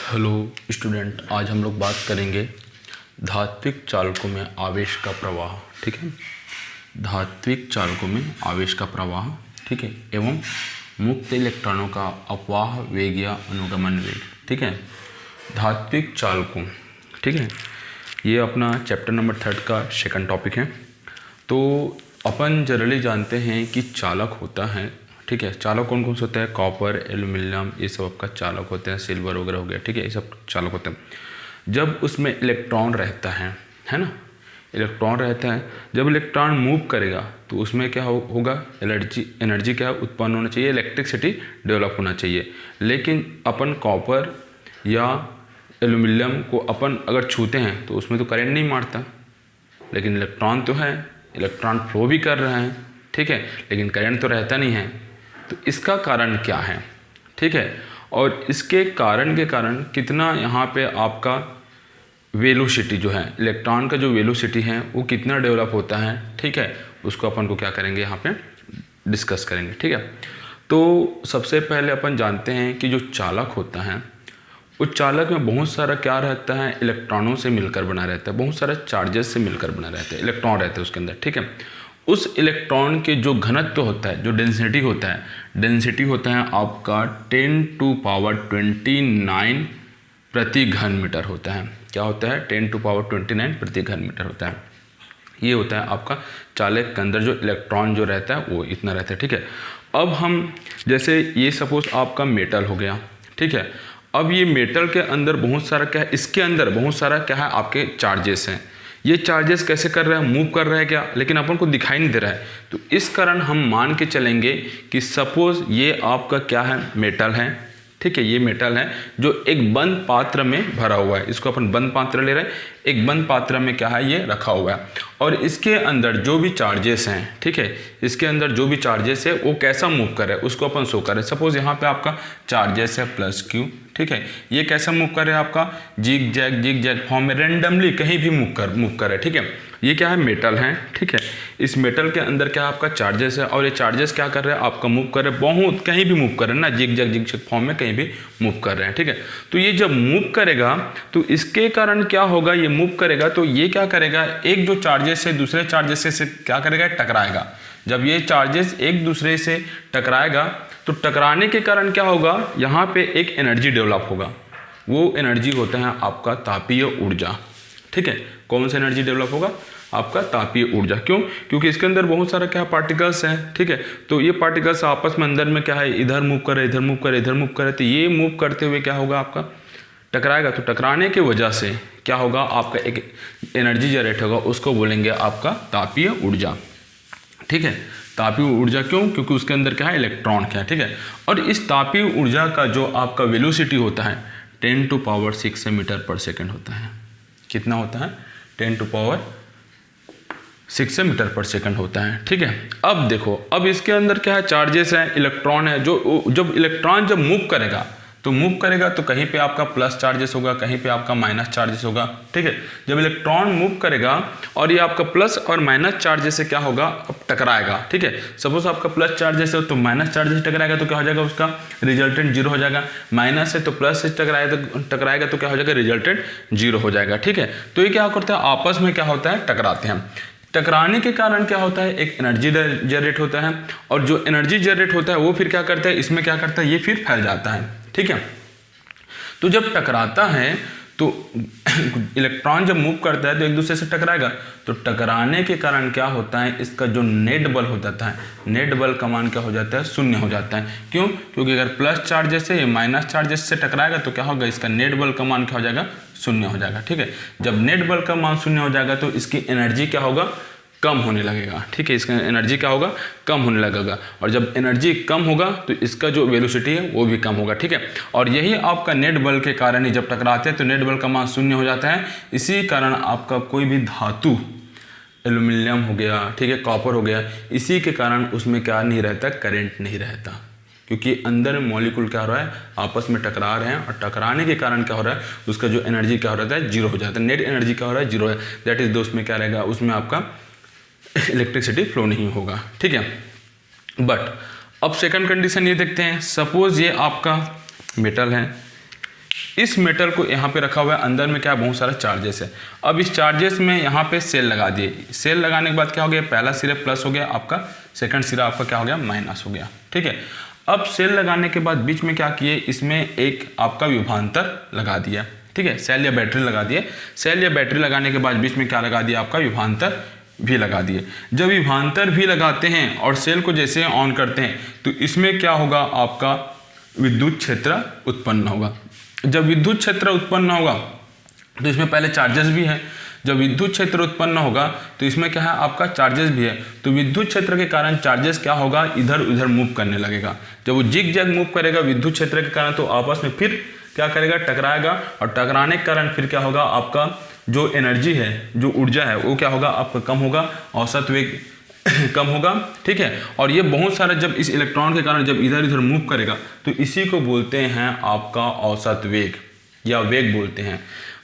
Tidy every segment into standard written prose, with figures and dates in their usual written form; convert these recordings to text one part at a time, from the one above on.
Hello student, आज हम लोग बात करेंगे धात्विक चालकों में आवेश का प्रवाह। ठीक है, धात्विक चालकों में आवेश का प्रवाह, ठीक है, एवं मुक्त इलेक्ट्रॉनों का अपवाह वेग या अनुगमन वेग। ठीक है, धात्विक चालकों, ठीक है, ये अपना चैप्टर नंबर 3 का सेकंड टॉपिक है। तो अपन जनरली जानते हैं कि चालक होता है, ठीक है, चालक कौन कौन से होते हैं? कॉपर, एल्यूमिनियम, ये सब आपका चालक होते हैं, सिल्वर वगैरह हो गया, ठीक है, ये सब चालक होते हैं। जब उसमें इलेक्ट्रॉन रहता है ना, इलेक्ट्रॉन रहता है, जब इलेक्ट्रॉन मूव करेगा तो उसमें क्या होगा? एनर्जी क्या उत्पन्न होना चाहिए? इलेक्ट्रिसिटी डेवलप होना चाहिए। लेकिन अपन कॉपर या एल्यूमिनियम को अपन अगर छूते हैं तो उसमें तो करंट नहीं मारता, लेकिन इलेक्ट्रॉन तो है, इलेक्ट्रॉन फ्लो भी कर रहे हैं, ठीक है, लेकिन करंट तो रहता नहीं है। तो इसका कारण क्या है? ठीक है, और इसके कारण के कारण कितना यहाँ पे आपका वेलोसिटी जो है, इलेक्ट्रॉन का जो वेलोसिटी है वो कितना डेवलप होता है, ठीक है, उसको अपन को क्या करेंगे यहाँ पे डिस्कस करेंगे। ठीक है, तो सबसे पहले अपन जानते हैं कि जो चालक होता है उस चालक में बहुत सारा क्या रहता है? इलेक्ट्रॉनों से मिलकर बना रहता है, बहुत सारा चार्जेस से मिलकर बना रहता है, इलेक्ट्रॉन रहते हैं उसके अंदर। ठीक है, उस इलेक्ट्रॉन के जो घनत्व होता है, जो डेंसिटी होता है, डेंसिटी होता है आपका 10⁻29 प्रति घन मीटर होता है। क्या होता है? 10⁻29 प्रति घन मीटर होता है। ये होता है आपका चालक के अंदर जो इलेक्ट्रॉन जो रहता है वो इतना रहता है। ठीक है, अब हम जैसे ये सपोज आपका मेटल हो गया, ठीक है, अब ये मेटल के अंदर बहुत सारा क्या है? इसके अंदर बहुत सारा क्या है? आपके चार्जेस हैं। ये चार्जेस कैसे कर रहे हैं? मूव कर रहे हैं क्या? लेकिन अपन को दिखाई नहीं दे रहा है। तो इस कारण हम मान के चलेंगे कि सपोज ये आपका क्या है? मेटल है, ठीक है, ये मेटल है जो एक बंद पात्र में भरा हुआ है। इसको अपन बंद पात्र ले रहे हैं, एक बंद पात्र में क्या है? ये रखा हुआ है, और इसके अंदर जो भी चार्जेस हैं, ठीक है, इसके अंदर जो भी चार्जेस है वो कैसा मूव कर रहा है उसको अपन शो कर रहे हैं। सपोज यहाँ पे आपका चार्जेस है +Q, ठीक है, ये कैसा मूव कर रहा है? आपका जिग जैग फॉर्म में रेंडमली कहीं भी मूव कर रहा है। ठीक है, ये क्या है? मेटल है, ठीक है, इस मेटल के अंदर क्या आपका चार्जेस है, और ये चार्जेस क्या कर रहे हैं? आपका मूव कर रहे हैं, बहुत कहीं भी मूव कर रहे हैं ना, जिग जैग फॉर्म में कहीं भी मूव कर रहे हैं। ठीक है, तो ये जब मूव करेगा तो इसके कारण क्या होगा? ये मूव करेगा तो ये क्या करेगा? एक जो चार्जेस है दूसरे चार्जेस से क्या करेगा? टकराएगा। जब ये चार्जेस एक दूसरे से टकराएगा तो टकराने के कारण क्या होगा? यहाँ पे एक एनर्जी डेवलप होगा, वो एनर्जी होता है आपका तापीय ऊर्जा। ठीक है, कौन सा एनर्जी डेवलप होगा? आपका तापीय ऊर्जा। क्यों? क्योंकि इसके अंदर बहुत सारा क्या पार्टिकल्स हैं, ठीक है, तो ये पार्टिकल्स आपस में अंदर में क्या है? इधर मूव करे, इधर मूव करे, इधर मूव करे, तो ये मूव करते हुए क्या होगा? आपका टकराएगा। तो टकराने की वजह से क्या होगा? आपका एक एनर्जी जनरेट होगा, उसको बोलेंगे आपका तापीय ऊर्जा। ठीक है, तापीय ऊर्जा। क्यों? क्योंकि उसके अंदर क्या है? इलेक्ट्रॉन क्या है, ठीक है, और इस तापीय ऊर्जा का जो आपका वेलोसिटी होता है 10⁻6 मीटर/सेकंड होता है। कितना होता है? 10⁻6 मीटर/सेकंड होता है। ठीक है, अब देखो, अब इसके अंदर क्या है? चार्जेस है, इलेक्ट्रॉन है, जो जब इलेक्ट्रॉन जब मूव करेगा तो कहीं पे आपका प्लस चार्जेस होगा, कहीं पे आपका माइनस चार्जेस होगा। ठीक है, जब इलेक्ट्रॉन मूव करेगा और ये आपका प्लस और माइनस चार्जेस से क्या होगा? अब टकराएगा। ठीक है, सपोज आपका प्लस चार्जेस है तो माइनस चार्जेस टकराएगा तो क्या हो जाएगा? उसका रिजल्टेंट 0 हो जाएगा। माइनस है तो प्लस से टकराएगा तो क्या हो जाएगा? रिजल्टेंट 0 हो जाएगा। ठीक है, तो ये क्या करता है? आपस में क्या होता है? टकराते हैं। टकराने के कारण क्या होता है? एक एनर्जी जनरेट होता है, और जो एनर्जी जनरेट होता है वो फिर क्या करता है? इसमें क्या करता है? ये फिर फैल जाता है। ठीक है, तो जब टकराता है तो इलेक्ट्रॉन जब मूव करता है तो एक दूसरे से टकराएगा, तो टकराने के कारण क्या होता है? इसका जो नेट बल हो जाता है, नेट बल का मान क्या हो जाता है? 0 हो जाता है। क्यों? क्योंकि अगर प्लस चार्जेस से माइनस चार्जेस से टकराएगा तो क्या होगा? इसका नेट बल का मान क्या हो जाएगा? 0 हो जाएगा। ठीक है, जब नेट बल का मान 0 हो जाएगा तो इसकी एनर्जी क्या होगा? कम होने लगेगा। ठीक है, इसका एनर्जी क्या होगा? कम होने लगेगा, और जब एनर्जी कम होगा तो इसका जो वेलोसिटी है वो भी कम होगा। ठीक है, और यही आपका नेट बल के कारण ही जब टकराते हैं तो नेट बल का मान 0 हो जाता है। इसी कारण आपका कोई भी धातु, एल्यूमिनियम हो गया, ठीक है, कॉपर हो गया, इसी के कारण उसमें क्या नहीं रहता? करंट नहीं रहता, क्योंकि अंदर मॉलिक्यूल क्या हो रहा है? आपस में टकरा रहे हैं, और टकराने के कारण क्या हो रहा है? उसका जो एनर्जी क्या हो रहा है? 0 हो जाता है। नेट एनर्जी क्या हो रहा है? 0 है। दैट इज दोस्त में क्या रहेगा? उसमें आपका इलेक्ट्रिसिटी फ्लो नहीं होगा। ठीक है, बट अब सेकंड कंडीशन ये देखते हैं। सपोज ये आपका मेटल है, इस मेटल को यहाँ पे रखा हुआ है, अंदर में क्या बहुत सारा चार्जेस है। अब इस चार्जेस में यहाँ पे सेल लगा दिए, सेल लगाने के बाद क्या हो गया, पहला सिरा प्लस हो गया आपका, सेकंड सिरा आपका क्या हो गया, माइनस हो गया। ठीक है, अब सेल लगाने के बाद बीच में क्या किए, इसमें एक आपका विभवांतर लगा दिया। ठीक है, सेल या बैटरी लगा दिए। सेल या बैटरी लगाने के बाद बीच में क्या लगा दिया, आपका विभवांतर भी लगा दिए। जब विभवांतर भी लगाते हैं और सेल को जैसे ऑन करते हैं तो इसमें क्या होगा, आपका विद्युत क्षेत्र उत्पन्न होगा। जब विद्युत क्षेत्र उत्पन्न होगा तो इसमें पहले चार्जेस भी है। जब विद्युत क्षेत्र उत्पन्न होगा तो इसमें क्या है, आपका चार्जेस भी है। तो विद्युत क्षेत्र के कारण चार्जेस क्या होगा, इधर उधर मूव करने लगेगा। जब वो जिग जैग मूव करेगा विद्युत क्षेत्र के कारण तो आपस में फिर क्या करेगा, टकराएगा, और टकराने के कारण फिर क्या होगा, आपका जो एनर्जी है, जो ऊर्जा है वो क्या होगा, आपका कम होगा, औसत वेग कम होगा। ठीक है, और ये बहुत सारे जब इस इलेक्ट्रॉन के कारण जब इधर उधर मूव करेगा तो इसी को बोलते हैं आपका औसत वेग या वेग बोलते हैं।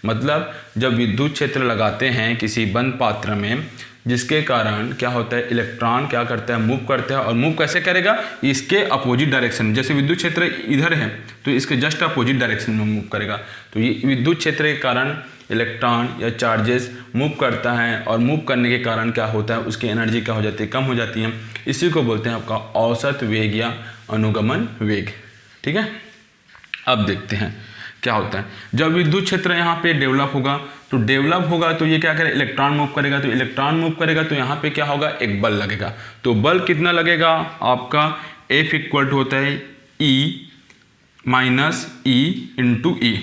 मतलब जब विद्युत क्षेत्र लगाते हैं किसी बंद पात्र में, जिसके कारण क्या होता है, इलेक्ट्रॉन क्या करता है, मूव करता है। और मूव कैसे करेगा, इसके अपोजिट डायरेक्शन में। जैसे विद्युत क्षेत्र इधर है तो इसके जस्ट अपोजिट डायरेक्शन में मूव करेगा। तो ये विद्युत क्षेत्र के कारण इलेक्ट्रॉन या चार्जेस मूव करता है, और मूव करने के कारण क्या होता है, उसकी एनर्जी क्या हो जाती है, कम हो जाती है। इसी को बोलते हैं आपका औसत वेग या अनुगमन वेग। ठीक है, अब देखते हैं क्या होता है। जब विद्युत क्षेत्र यहाँ पे डेवलप होगा तो ये क्या करेगा, इलेक्ट्रॉन मूव करेगा। तो इलेक्ट्रॉन मूव करेगा तो यहाँ पे क्या होगा, एक बल लगेगा। तो बल कितना लगेगा, आपका F इक्वल टू होता है E minus E into E।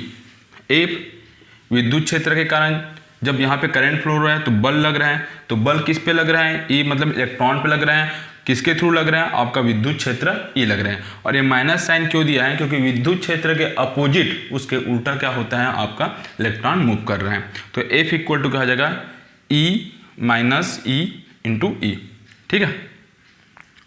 F विद्युत क्षेत्र के कारण जब यहाँ पे करंट फ्लो हो रहा है तो बल लग रहा है। तो बल किस पे लग रहा है, E मतलब इलेक्ट्रॉन पे लग रहा है। किसके थ्रू लग रहा है, आपका विद्युत क्षेत्र E लग रहा है। और ये माइनस साइन क्यों दिया है, क्योंकि विद्युत क्षेत्र के अपोजिट उसके उल्टा क्या होता है, आपका इलेक्ट्रॉन मूव कर रहे हैं। तो F इक्वल टू क्या हो जाएगा, E minus E into E। ठीक है,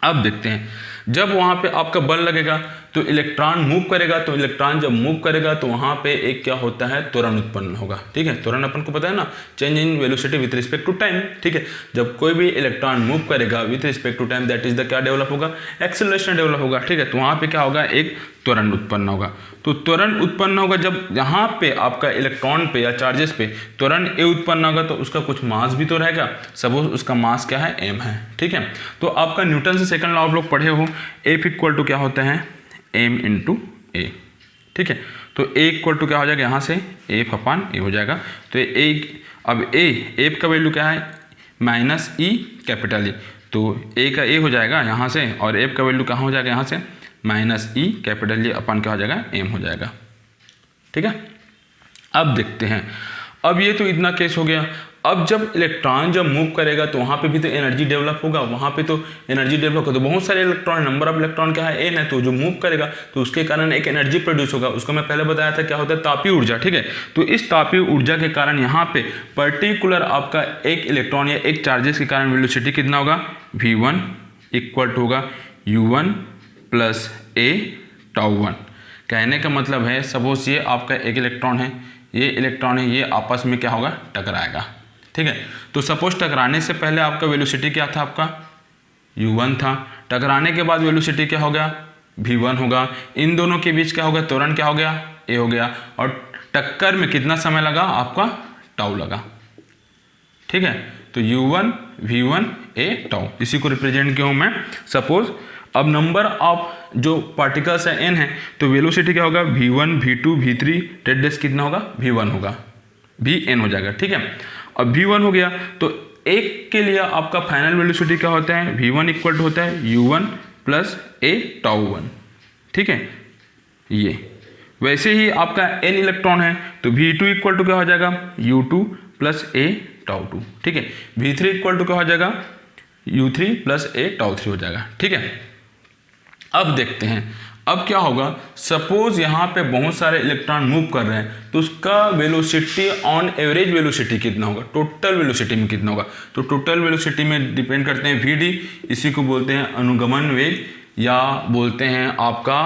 अब देखते हैं जब वहाँ पे आपका बल लगेगा तो इलेक्ट्रॉन मूव करेगा। तो इलेक्ट्रॉन जब मूव करेगा तो वहाँ पे एक क्या होता है, त्वरण उत्पन्न होगा। ठीक है, त्वरण अपन को पता है ना, change in velocity with respect to time. ठीक है, जब कोई भी इलेक्ट्रॉन मूव करेगा with respect to time, that is the क्या डेवलप होगा, एक्सेलरेशन डेवलप होगा। ठीक है, तो वहाँ पे क्या होगा, एक त्वरण उत्पन्न होगा। तो त्वरण उत्पन्न होगा जब यहाँ पे आपका इलेक्ट्रॉन पे या चार्जेस पे त्वरण ए उत्पन्न होगा तो उसका कुछ मास भी तो रहेगा। सपोज उसका मास क्या है, m है। ठीक है, तो आपका न्यूटन से सेकंड लॉ आप लोग पढ़े हो, F इक्वल टू क्या होता है, m इंटू ए। ठीक है, तो A इक्वल टू क्या हो जाएगा, यहाँ से F अपान ए हो जाएगा। तो अब F का वैल्यू क्या है, माइनस E कैपिटल E। तो A का A हो जाएगा यहाँ से, और F का वैल्यू कहाँ हो जाएगा, यहाँ से माइनस E कैपिटल E अपन क्या हो जाएगा, m हो जाएगा। ठीक है, अब देखते हैं। अब ये तो इतना केस हो गया। अब जब इलेक्ट्रॉन जब मूव करेगा तो वहाँ पे भी तो एनर्जी डेवलप होगा। वहाँ पे तो एनर्जी डेवलप होगा तो बहुत सारे इलेक्ट्रॉन, नंबर ऑफ इलेक्ट्रॉन क्या है, n है। तो जो मूव करेगा तो उसके कारण एक एनर्जी प्रोड्यूस होगा। उसको मैं पहले बताया था क्या होता है, तापीय ऊर्जा। ठीक है, तो इस तापीय ऊर्जा के कारण यहाँ पे पर्टिकुलर आपका एक इलेक्ट्रॉन या एक चार्जेस के कारण वेलोसिटी कितना होगा, v1 इक्वल टू होगा u1 प्लस a τ1। कहने का मतलब है, सपोज ये आपका एक इलेक्ट्रॉन है, ये इलेक्ट्रॉन है, ये आपस में क्या होगा, टकराएगा। ठीक है, तो सपोज टकराने से पहले आपका वेलोसिटी क्या था, आपका u1 था। टकराने के बाद वेलोसिटी क्या हो गया, v1 होगा। इन दोनों के बीच क्या होगा, त्वरण क्या हो गया, a हो गया। और टक्कर में कितना समय लगा, आपका τ लगा। ठीक है, तो u1 v1 a τ, इसी को रिप्रेजेंट किया हूँ मैं। सपोज अब नंबर ऑफ जो पार्टिकल्स है n है, तो वेलोसिटी क्या होगा, v1 v2 v3 डेस कितना होगा, v1 होगा, vn हो जाएगा। ठीक है, अब v1 हो गया तो एक के लिए आपका फाइनल वेलोसिटी क्या होता है, v1 इक्वल टू होता है u1 प्लस a τ1। ठीक है, ये वैसे ही आपका n इलेक्ट्रॉन है तो v2 इक्वल टू क्या हो जाएगा, u2 प्लस a τ2। ठीक है, v3 इक्वल टू क्या हो जाएगा, u3 प्लस a τ3 हो जाएगा। ठीक है, अब देखते हैं अब क्या होगा। सपोज यहाँ पे बहुत सारे इलेक्ट्रॉन मूव कर रहे हैं तो उसका वेलोसिटी ऑन एवरेज वेलोसिटी कितना होगा, टोटल वेलोसिटी में कितना होगा। तो टोटल वेलोसिटी में डिपेंड करते हैं vd, इसी को बोलते हैं अनुगमन वेग या बोलते हैं आपका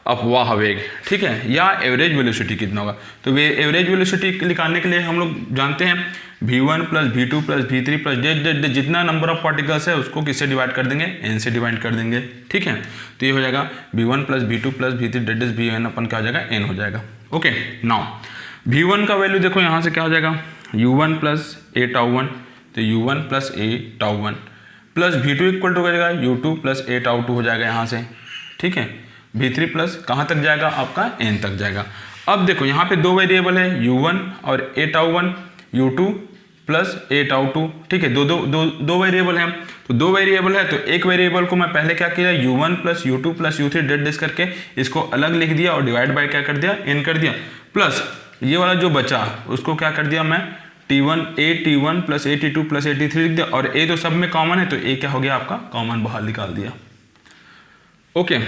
अपवाह वेग। ठीक है, या एवरेज वेलोसिटी कितना होगा। तो वे एवरेज वेलोसिटी निकालने के लिए हम लोग जानते हैं v1 plus v2 plus v3 plus जितना नंबर ऑफ पार्टिकल्स है उसको किससे डिवाइड कर देंगे, n से डिवाइड कर देंगे। ठीक है, तो ये हो जाएगा v1 plus v2 plus v3 vn अपन क्या हो जाएगा, n हो जाएगा। ओके, नाउ v1 का वैल्यू देखो यहाँ से क्या हो जाएगा, u1 प्लस ए टाउ वन, तो u1 plus A tau one plus v2 equal to हो जाएगा u2 plus A tau to हो जाएगा यहाँ से, ठीक है। v3 प्लस कहाँ तक जाएगा, आपका n तक जाएगा। अब देखो यहाँ पे दो वेरिएबल है u1 और A tau one, u2 plus A tau two, ठीक है। दो वेरिएबल हैं, तो दो वेरिएबल है तो एक वेरिएबल को मैं पहले क्या किया, u1 plus u2 plus u3 date dish करके इसको अलग लिख दिया और डिवाइड बाय क्या कर दिया, n कर दिया, प्लस ये वाला जो बचा उसको क्या कर दिया मैं t1 plus at2 plus at3 लिख दिया, और a तो सब में कॉमन है तो a क्या हो गया आपका कॉमन बाहर निकाल दिया। ओके,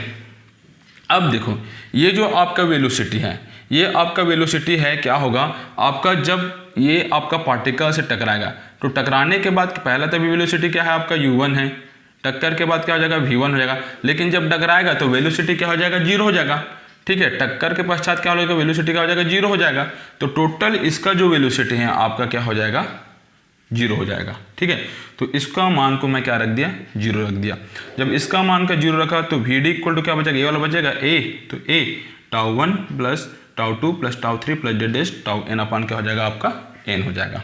अब देखो ये जो आपका वेलोसिटी है, ये आपका वेलोसिटी है क्या होगा आपका, जब ये आपका पार्टिकल से टकराएगा तो टकराने के बाद पहला तो वेलोसिटी क्या है आपका u1 है, टक्कर के बाद क्या हो जाएगा v1 हो जाएगा, लेकिन जब टकराएगा तो वेलोसिटी क्या हो जाएगा, जीरो हो जाएगा, ठीक है। टक्कर के पश्चात क्या हो जाएगा, वेलोसिटी क्या हो जाएगा, जीरो हो जाएगा। तो टोटल इसका जो वेलोसिटी है आपका क्या हो जाएगा, जीरो हो जाएगा, ठीक है। तो इसका मान को मैं क्या रख दिया, जीरो रख दिया। जब इसका मान का जीरो रखा तो वी डी इक्वल टू क्या बचेगा, ये वाला बचेगा ए, तो A tau one plus tau two plus tau three plus डेड डेस टाउ एन अपान क्या हो जाएगा आपका एन हो जाएगा।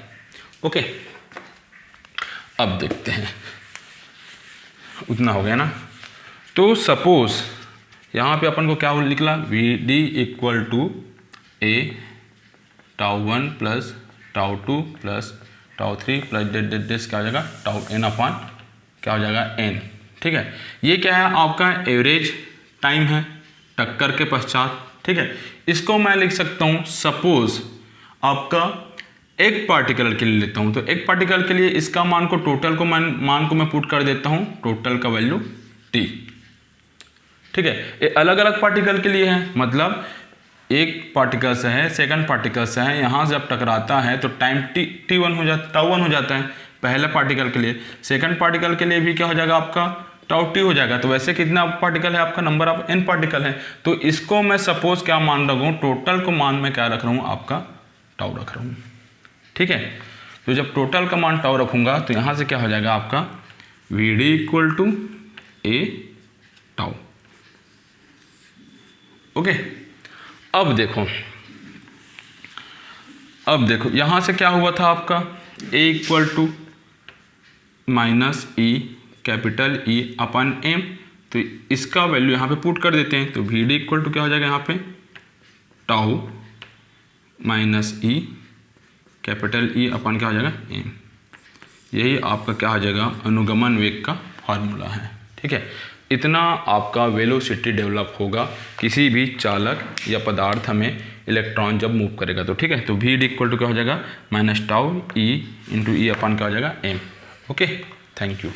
ओके, अब देखते हैं, उतना हो गया ना। तो सपोज यहाँ पे अपन को क्या निकला, V D equal to A tau one plus tau two plus tau three plus डेड डेस क्या हो जाएगा टाउ एन अपान क्या हो जाएगा एन, ठीक है। ये क्या है आपका एवरेज टाइम है टक्कर के पश्चात, ठीक है। इसको मैं लिख सकता हूँ सपोज आपका एक पार्टिकल के लिए लेता हूँ, तो एक पार्टिकल के लिए इसका मान को टोटल को मान को मैं पुट कर देता हूँ, टोटल का वैल्यू टी, ठीक है। ये अलग अलग पार्टिकल के लिए है, मतलब एक पार्टिकल से है सेकंड पार्टिकल से है, यहाँ से जब टकराता है तो टाइम टी वन हो जाता, टाउ वन हो जाता है पहले पार्टिकल के लिए, सेकंड पार्टिकल के लिए भी क्या हो जाएगा आपका टाउ टी हो जाएगा। तो वैसे कितना पार्टिकल है आपका, नंबर ऑफ एन पार्टिकल है। तो इसको मैं सपोज क्या मान रखा हूँ, टोटल को मान में क्या रख रहा हूँ आपका टाउ रख रहा हूँ, ठीक है। तो जब टोटल का मान टाउ रखूँगा तो यहाँ से क्या हो जाएगा आपका V D equal to A tau. Okay, अब देखो यहाँ से क्या हुआ था आपका a equal to minus E capital E अपन एम, तो इसका वैल्यू यहाँ पे पुट कर देते हैं, तो वी डी इक्वल टू क्या हो जाएगा यहाँ पे टाउ माइनस ई कैपिटल ई अपन क्या हो जाएगा एम। यही आपका क्या हो जाएगा अनुगमन वेग का फार्मूला है, ठीक है। इतना आपका वेलोसिटी डेवलप होगा किसी भी चालक या पदार्थ में इलेक्ट्रॉन जब मूव करेगा तो, ठीक है। तो वी डी इक्वल टू क्या हो जाएगा माइनस टाउ ई इंटू ई अपन क्या हो जाएगा एम। Okay, thank you.